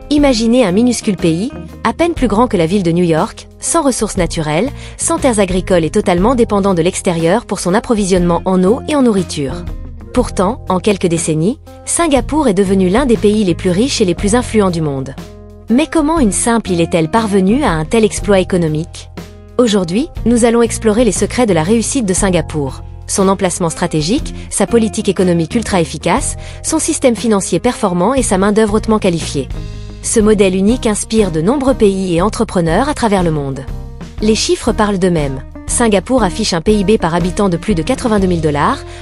Imaginez un minuscule pays, à peine plus grand que la ville de New York, sans ressources naturelles, sans terres agricoles et totalement dépendant de l'extérieur pour son approvisionnement en eau et en nourriture. Pourtant, en quelques décennies, Singapour est devenu l'un des pays les plus riches et les plus influents du monde. Mais comment une simple île est-elle parvenue à un tel exploit économique? Aujourd'hui, nous allons explorer les secrets de la réussite de Singapour. Son emplacement stratégique, sa politique économique ultra efficace, son système financier performant et sa main-d'œuvre hautement qualifiée. Ce modèle unique inspire de nombreux pays et entrepreneurs à travers le monde. Les chiffres parlent d'eux-mêmes. Singapour affiche un PIB par habitant de plus de 82 000 $,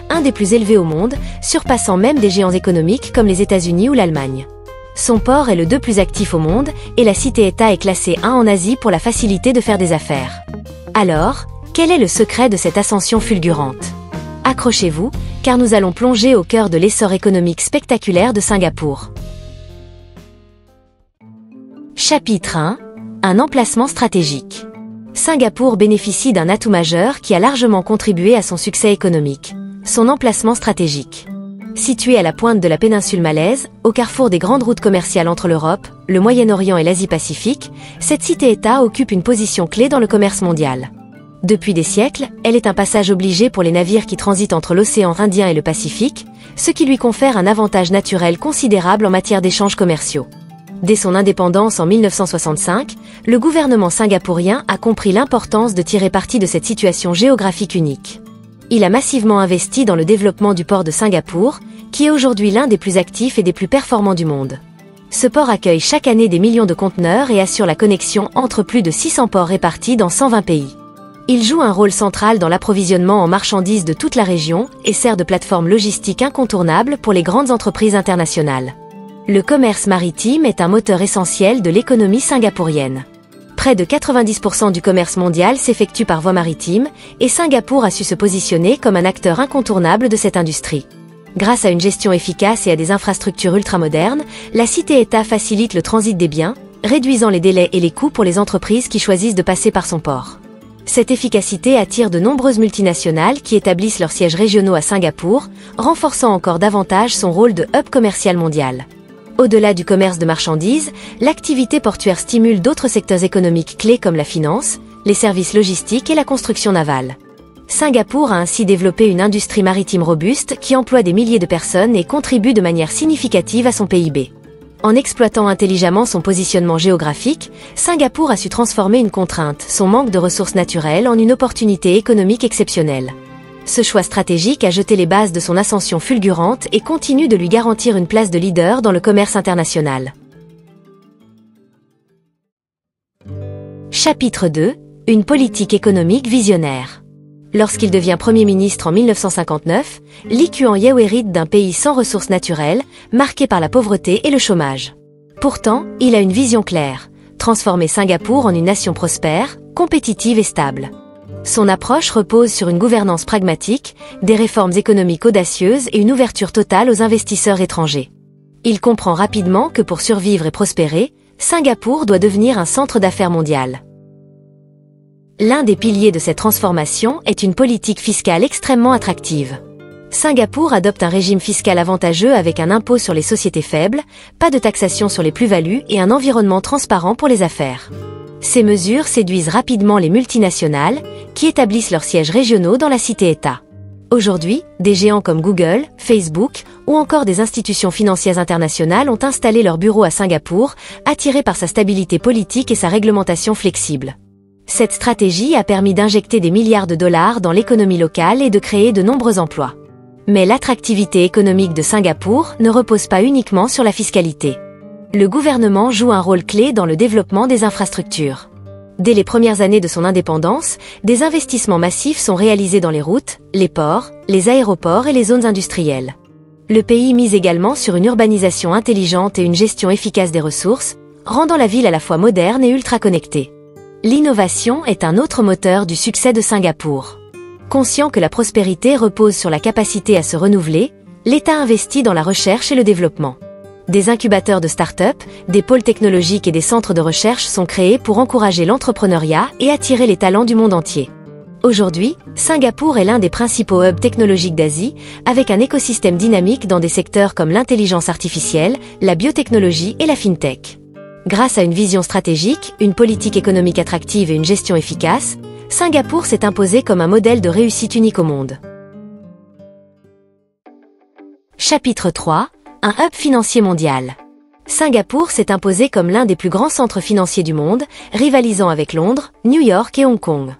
un des plus élevés au monde, surpassant même des géants économiques comme les États-Unis ou l'Allemagne. Son port est le 2 plus actif au monde, et la cité-État est classée 1 en Asie pour la facilité de faire des affaires. Alors, quel est le secret de cette ascension fulgurante? Accrochez-vous, car nous allons plonger au cœur de l'essor économique spectaculaire de Singapour. Chapitre 1. Un emplacement stratégique. Singapour bénéficie d'un atout majeur qui a largement contribué à son succès économique. Son emplacement stratégique. Située à la pointe de la péninsule malaise, au carrefour des grandes routes commerciales entre l'Europe, le Moyen-Orient et l'Asie-Pacifique, cette cité-État occupe une position clé dans le commerce mondial. Depuis des siècles, elle est un passage obligé pour les navires qui transitent entre l'océan Indien et le Pacifique, ce qui lui confère un avantage naturel considérable en matière d'échanges commerciaux. Dès son indépendance en 1965, le gouvernement singapourien a compris l'importance de tirer parti de cette situation géographique unique. Il a massivement investi dans le développement du port de Singapour, qui est aujourd'hui l'un des plus actifs et des plus performants du monde. Ce port accueille chaque année des millions de conteneurs et assure la connexion entre plus de 600 ports répartis dans 120 pays. Il joue un rôle central dans l'approvisionnement en marchandises de toute la région et sert de plateforme logistique incontournable pour les grandes entreprises internationales. Le commerce maritime est un moteur essentiel de l'économie singapourienne. Près de 90% du commerce mondial s'effectue par voie maritime, et Singapour a su se positionner comme un acteur incontournable de cette industrie. Grâce à une gestion efficace et à des infrastructures ultramodernes, la cité-État facilite le transit des biens, réduisant les délais et les coûts pour les entreprises qui choisissent de passer par son port. Cette efficacité attire de nombreuses multinationales qui établissent leurs sièges régionaux à Singapour, renforçant encore davantage son rôle de hub commercial mondial. Au-delà du commerce de marchandises, l'activité portuaire stimule d'autres secteurs économiques clés comme la finance, les services logistiques et la construction navale. Singapour a ainsi développé une industrie maritime robuste qui emploie des milliers de personnes et contribue de manière significative à son PIB. En exploitant intelligemment son positionnement géographique, Singapour a su transformer une contrainte, son manque de ressources naturelles, en une opportunité économique exceptionnelle. Ce choix stratégique a jeté les bases de son ascension fulgurante et continue de lui garantir une place de leader dans le commerce international. Chapitre 2. Une politique économique visionnaire. Lorsqu'il devient Premier ministre en 1959, Lee Kuan Yew hérite d'un pays sans ressources naturelles, marqué par la pauvreté et le chômage. Pourtant, il a une vision claire, transformer Singapour en une nation prospère, compétitive et stable. Son approche repose sur une gouvernance pragmatique, des réformes économiques audacieuses et une ouverture totale aux investisseurs étrangers. Il comprend rapidement que pour survivre et prospérer, Singapour doit devenir un centre d'affaires mondial. L'un des piliers de cette transformation est une politique fiscale extrêmement attractive. Singapour adopte un régime fiscal avantageux avec un impôt sur les sociétés faibles, pas de taxation sur les plus-values et un environnement transparent pour les affaires. Ces mesures séduisent rapidement les multinationales, qui établissent leurs sièges régionaux dans la cité-État. Aujourd'hui, des géants comme Google, Facebook, ou encore des institutions financières internationales ont installé leurs bureaux à Singapour, attirés par sa stabilité politique et sa réglementation flexible. Cette stratégie a permis d'injecter des milliards de dollars dans l'économie locale et de créer de nombreux emplois. Mais l'attractivité économique de Singapour ne repose pas uniquement sur la fiscalité. Le gouvernement joue un rôle clé dans le développement des infrastructures. Dès les premières années de son indépendance, des investissements massifs sont réalisés dans les routes, les ports, les aéroports et les zones industrielles. Le pays mise également sur une urbanisation intelligente et une gestion efficace des ressources, rendant la ville à la fois moderne et ultra connectée. L'innovation est un autre moteur du succès de Singapour. Conscient que la prospérité repose sur la capacité à se renouveler, l'État investit dans la recherche et le développement. Des incubateurs de start-up, des pôles technologiques et des centres de recherche sont créés pour encourager l'entrepreneuriat et attirer les talents du monde entier. Aujourd'hui, Singapour est l'un des principaux hubs technologiques d'Asie, avec un écosystème dynamique dans des secteurs comme l'intelligence artificielle, la biotechnologie et la fintech. Grâce à une vision stratégique, une politique économique attractive et une gestion efficace, Singapour s'est imposé comme un modèle de réussite unique au monde. Chapitre 3. Un hub financier mondial. Singapour s'est imposé comme l'un des plus grands centres financiers du monde, rivalisant avec Londres, New York et Hong Kong.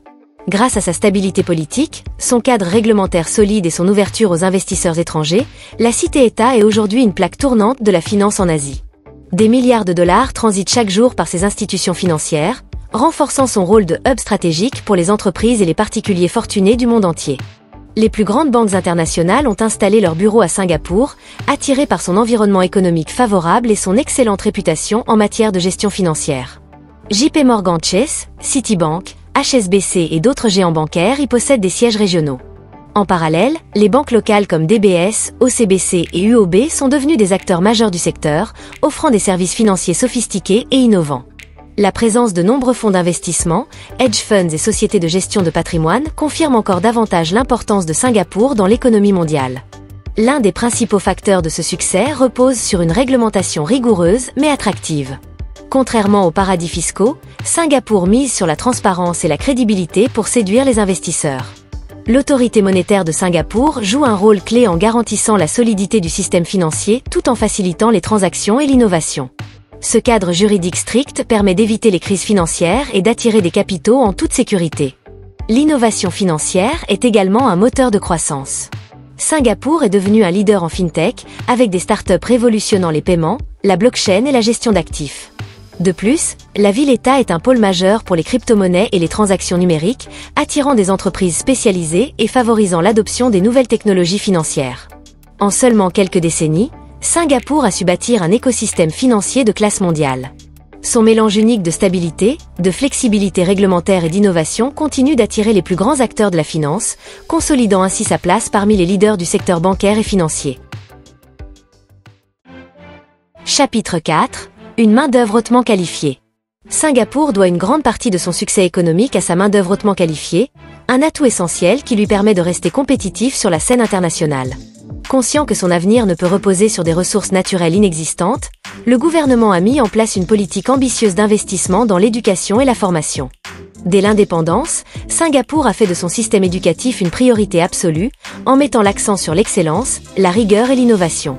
Grâce à sa stabilité politique, son cadre réglementaire solide et son ouverture aux investisseurs étrangers, la cité-État est aujourd'hui une plaque tournante de la finance en Asie. Des milliards de dollars transitent chaque jour par ses institutions financières, renforçant son rôle de hub stratégique pour les entreprises et les particuliers fortunés du monde entier. Les plus grandes banques internationales ont installé leurs bureaux à Singapour, attirées par son environnement économique favorable et son excellente réputation en matière de gestion financière. JP Morgan Chase, Citibank, HSBC et d'autres géants bancaires y possèdent des sièges régionaux. En parallèle, les banques locales comme DBS, OCBC et UOB sont devenues des acteurs majeurs du secteur, offrant des services financiers sophistiqués et innovants. La présence de nombreux fonds d'investissement, hedge funds et sociétés de gestion de patrimoine confirme encore davantage l'importance de Singapour dans l'économie mondiale. L'un des principaux facteurs de ce succès repose sur une réglementation rigoureuse mais attractive. Contrairement aux paradis fiscaux, Singapour mise sur la transparence et la crédibilité pour séduire les investisseurs. L'autorité monétaire de Singapour joue un rôle clé en garantissant la solidité du système financier tout en facilitant les transactions et l'innovation. Ce cadre juridique strict permet d'éviter les crises financières et d'attirer des capitaux en toute sécurité. L'innovation financière est également un moteur de croissance. Singapour est devenu un leader en fintech, avec des startups révolutionnant les paiements, la blockchain et la gestion d'actifs. De plus, la ville-État est un pôle majeur pour les crypto-monnaies et les transactions numériques, attirant des entreprises spécialisées et favorisant l'adoption des nouvelles technologies financières. En seulement quelques décennies, Singapour a su bâtir un écosystème financier de classe mondiale. Son mélange unique de stabilité, de flexibilité réglementaire et d'innovation continue d'attirer les plus grands acteurs de la finance, consolidant ainsi sa place parmi les leaders du secteur bancaire et financier. Chapitre 4. Une main-d'œuvre hautement qualifiée. Singapour doit une grande partie de son succès économique à sa main-d'œuvre hautement qualifiée, un atout essentiel qui lui permet de rester compétitif sur la scène internationale. Conscient que son avenir ne peut reposer sur des ressources naturelles inexistantes, le gouvernement a mis en place une politique ambitieuse d'investissement dans l'éducation et la formation. Dès l'indépendance, Singapour a fait de son système éducatif une priorité absolue, en mettant l'accent sur l'excellence, la rigueur et l'innovation.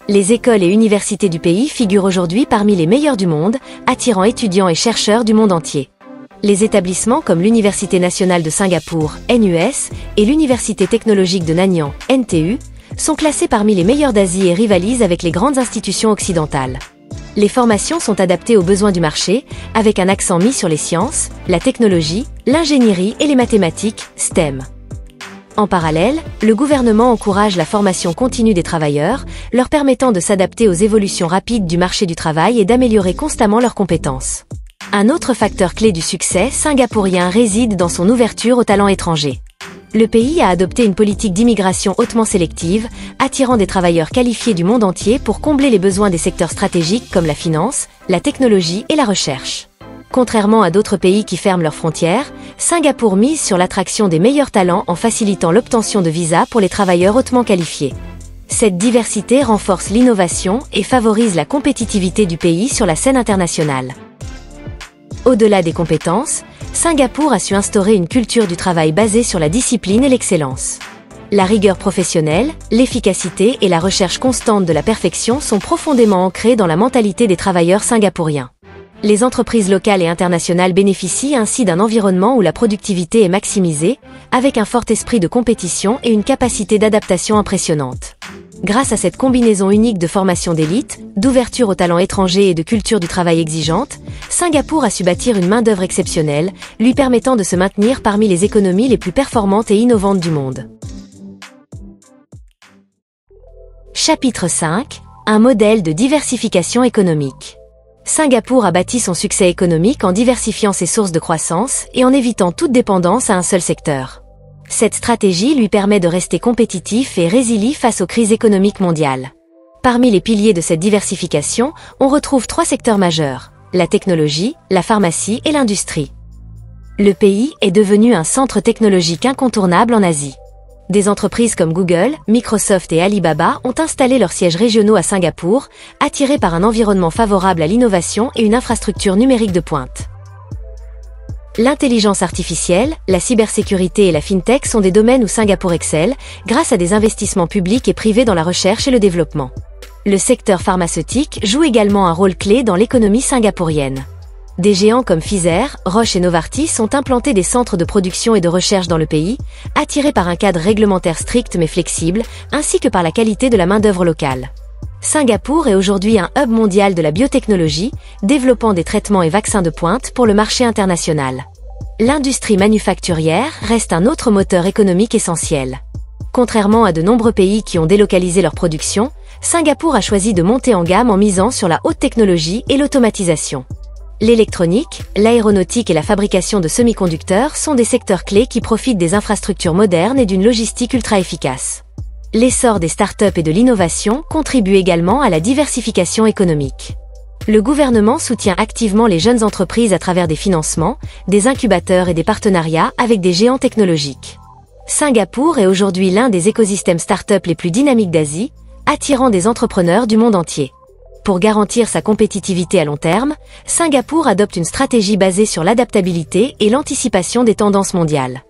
Les écoles et universités du pays figurent aujourd'hui parmi les meilleures du monde, attirant étudiants et chercheurs du monde entier. Les établissements comme l'Université nationale de Singapour, NUS, et l'Université technologique de Nanyang, NTU, sont classés parmi les meilleurs d'Asie et rivalisent avec les grandes institutions occidentales. Les formations sont adaptées aux besoins du marché, avec un accent mis sur les sciences, la technologie, l'ingénierie et les mathématiques, STEM. En parallèle, le gouvernement encourage la formation continue des travailleurs, leur permettant de s'adapter aux évolutions rapides du marché du travail et d'améliorer constamment leurs compétences. Un autre facteur clé du succès singapourien réside dans son ouverture aux talents étrangers. Le pays a adopté une politique d'immigration hautement sélective, attirant des travailleurs qualifiés du monde entier pour combler les besoins des secteurs stratégiques comme la finance, la technologie et la recherche. Contrairement à d'autres pays qui ferment leurs frontières, Singapour mise sur l'attraction des meilleurs talents en facilitant l'obtention de visas pour les travailleurs hautement qualifiés. Cette diversité renforce l'innovation et favorise la compétitivité du pays sur la scène internationale. Au-delà des compétences, Singapour a su instaurer une culture du travail basée sur la discipline et l'excellence. La rigueur professionnelle, l'efficacité et la recherche constante de la perfection sont profondément ancrées dans la mentalité des travailleurs singapouriens. Les entreprises locales et internationales bénéficient ainsi d'un environnement où la productivité est maximisée, avec un fort esprit de compétition et une capacité d'adaptation impressionnante. Grâce à cette combinaison unique de formation d'élite, d'ouverture aux talents étrangers et de culture du travail exigeante, Singapour a su bâtir une main-d'œuvre exceptionnelle, lui permettant de se maintenir parmi les économies les plus performantes et innovantes du monde. Chapitre 5. Un modèle de diversification économique. Singapour a bâti son succès économique en diversifiant ses sources de croissance et en évitant toute dépendance à un seul secteur. Cette stratégie lui permet de rester compétitif et résilient face aux crises économiques mondiales. Parmi les piliers de cette diversification, on retrouve 3 secteurs majeurs: la technologie, la pharmacie et l'industrie. Le pays est devenu un centre technologique incontournable en Asie. Des entreprises comme Google, Microsoft et Alibaba ont installé leurs sièges régionaux à Singapour, attirés par un environnement favorable à l'innovation et une infrastructure numérique de pointe. L'intelligence artificielle, la cybersécurité et la fintech sont des domaines où Singapour excelle, grâce à des investissements publics et privés dans la recherche et le développement. Le secteur pharmaceutique joue également un rôle clé dans l'économie singapourienne. Des géants comme Pfizer, Roche et Novartis ont implanté des centres de production et de recherche dans le pays, attirés par un cadre réglementaire strict mais flexible, ainsi que par la qualité de la main-d'œuvre locale. Singapour est aujourd'hui un hub mondial de la biotechnologie, développant des traitements et vaccins de pointe pour le marché international. L'industrie manufacturière reste un autre moteur économique essentiel. Contrairement à de nombreux pays qui ont délocalisé leur production, Singapour a choisi de monter en gamme en misant sur la haute technologie et l'automatisation. L'électronique, l'aéronautique et la fabrication de semi-conducteurs sont des secteurs clés qui profitent des infrastructures modernes et d'une logistique ultra efficace. L'essor des startups et de l'innovation contribue également à la diversification économique. Le gouvernement soutient activement les jeunes entreprises à travers des financements, des incubateurs et des partenariats avec des géants technologiques. Singapour est aujourd'hui l'un des écosystèmes startups les plus dynamiques d'Asie, attirant des entrepreneurs du monde entier. Pour garantir sa compétitivité à long terme, Singapour adopte une stratégie basée sur l'adaptabilité et l'anticipation des tendances mondiales.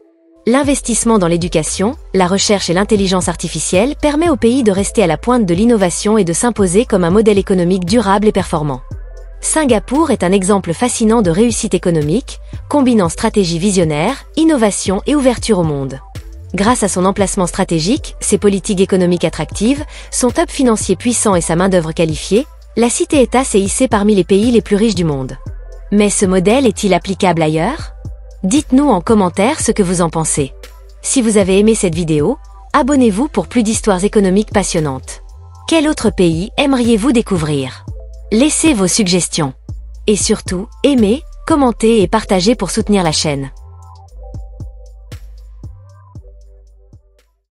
L'investissement dans l'éducation, la recherche et l'intelligence artificielle permet au pays de rester à la pointe de l'innovation et de s'imposer comme un modèle économique durable et performant. Singapour est un exemple fascinant de réussite économique, combinant stratégie visionnaire, innovation et ouverture au monde. Grâce à son emplacement stratégique, ses politiques économiques attractives, son hub financier puissant et sa main-d'œuvre qualifiée, la cité-État s'est hissée parmi les pays les plus riches du monde. Mais ce modèle est-il applicable ailleurs? Dites-nous en commentaire ce que vous en pensez. Si vous avez aimé cette vidéo, abonnez-vous pour plus d'histoires économiques passionnantes. Quel autre pays aimeriez-vous découvrir? Laissez vos suggestions. Et surtout, aimez, commentez et partagez pour soutenir la chaîne.